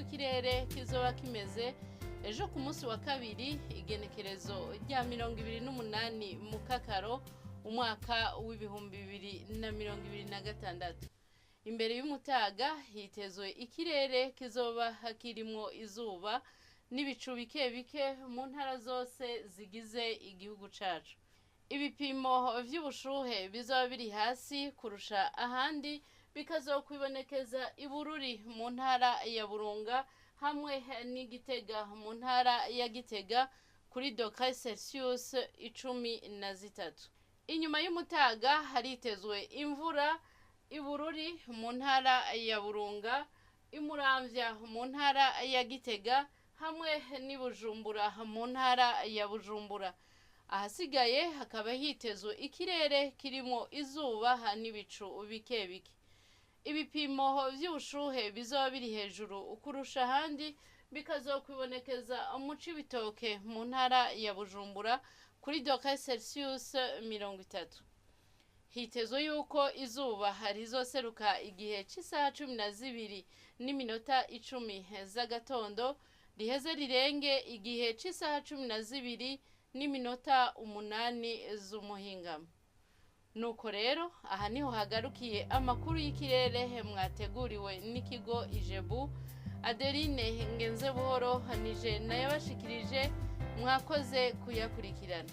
ikirere kizoba kimeze ejo ku munsi wa kabiri igenekerezo rya 28 mu Kakaro umwaka w'ibihumbi 2026. Imbere y'umutaga hitezwe ikirere kizoba kirimwo izuba n'ibicu bike bike mu ntara zose zigize igihugu cacu. Ibipimo vy'ubushuhe bizoba biri hasi kurusha ahandi bikazokwibonekeza ibururi mu ntara ya Burunga hamwe n'Igitega mu ntara ya Gitega kuri dogere Celsius 13. Inyuma y'umutaga haritezwe imvura ibururi mu ntara ya Burunga, imuramvya mu ntara ya Gitega hamwe n'Ibujumbura mu ntara ya Bujumbura. Ahasigaye hakaba hitezwe ikirere kirimo izuba n'ibicu bike bike. Ibipimo vy'ubushuhe bizoba biri hejuru kurusha ahandi bikazokwibonekeza mu Cibitoke mu ntara ya Bujumbura kuri dogere Celsius 30. Hitezwe yuko izuba rizoseruka igihe c'isaha 12:10 z'agatondo riheze rirenge igihe c'isaha 12:08 z'umuhingamo. Nuko rero aha niho hagarukiye amakuru y'ikirere mwateguriwe n'ikigo Ijebu. Adeline Ngenzebuhoro nije nayabashikirije, mwakoze kuyakurikirana.